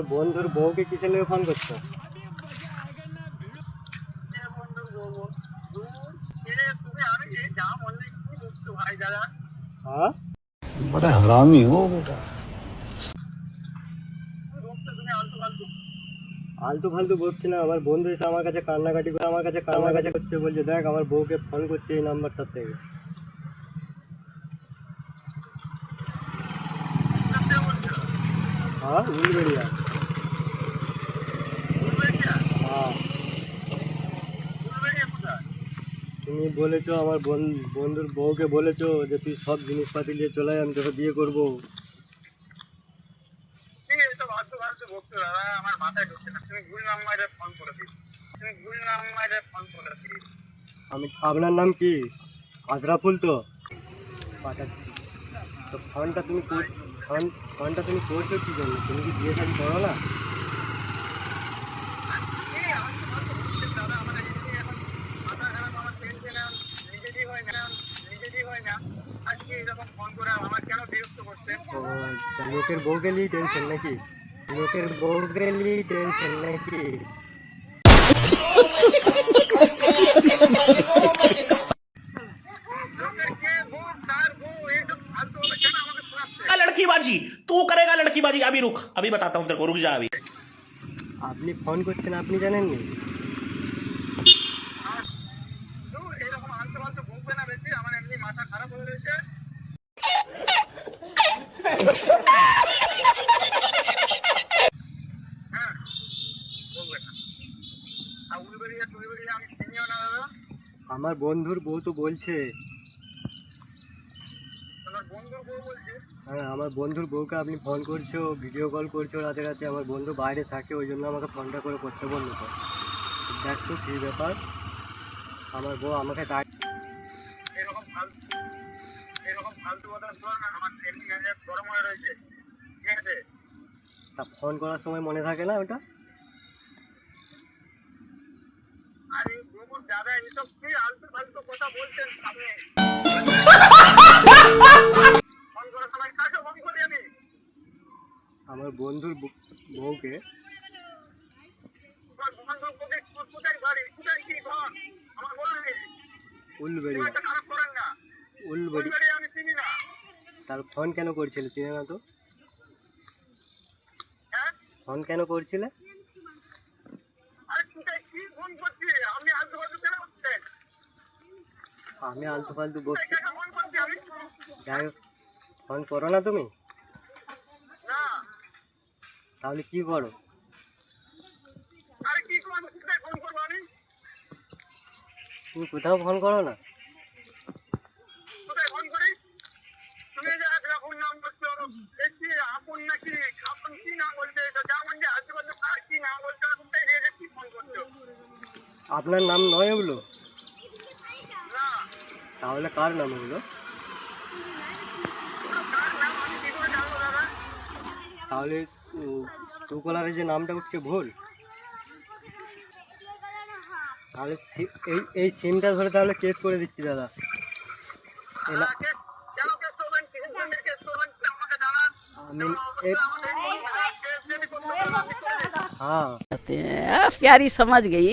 আমার বন্ধুর বউকে কিসের লেগে ফোন করছো? হ্যাঁ, बड़ा हरामी हो बेटा। আলতু ফালতু বকছি না। আমার বন্ধু এসে আমার কাছে কান্নাকাটি করে আমার কাছে করছে, বলছে দেখ আমার বউকে ফোন করছে এই নাম্বারটার থেকে। হ্যাঁ, উলবেড়িয়া। হ্যাঁ, তুমি বলেছো আমার বন্ধুর বউকে বলেছো যে তুই সব জিনিসপাতি নিয়ে চলে আয়, আমি তোকে বিয়ে করবো। আপনার নাম কি? আশরাফুল তো? পাঠাচ্ছি। তো ফোনটা তুমি করছো কি জন্য? তুমি কি বিয়ে শাড়ি করো না? ও আচ্ছা, লোকের বউকে নিয়ে টেনশন নাকি? লোকের বউকে নিয়ে টেনশন নাকি? लड़कीबाजी तू करेगा लड़कीबाजी। अभी रुक, अभी बताता हूँ तेरे को, रुक जा अभी। আপনি ফোন করছেন, আপনি জানেননি? আমার বন্ধুর বউ তো বলছে। হ্যাঁ, আমার বন্ধুর বউকে আপনি ফোন করছো, ভিডিও কল করছো রাতে রাতে। আমার বন্ধু বাইরে থাকে, ওই জন্য আমাকে ফোনটা করে করতে বললো। তো দেখ তো কী ব্যাপার, আমার বউ আমাকে তা ফোন করার সময় মনে থাকে না ওটা? আমার বন্ধুর বউকে উলবেড়িয়া। তার ফোন কেন করছিলে? চিনে না তো? ফোন কেন করছিলে? আমি আলতু ফালতু বকছি? যাই হোক, ফোন করো না তুমি? তাহলে কি করো? তুমি কোথাও ফোন করো না? আপনার নাম নয় ওগুলো? তাহলে কার নাম ওগুলো? তাহলে ট্রুকলারে যে নামটা উঠছে ভুল। তাহলে এই সিমটা ধরে তাহলে কেস করে দিচ্ছি দাদা। আমি हाँ प्यारी समझ गई।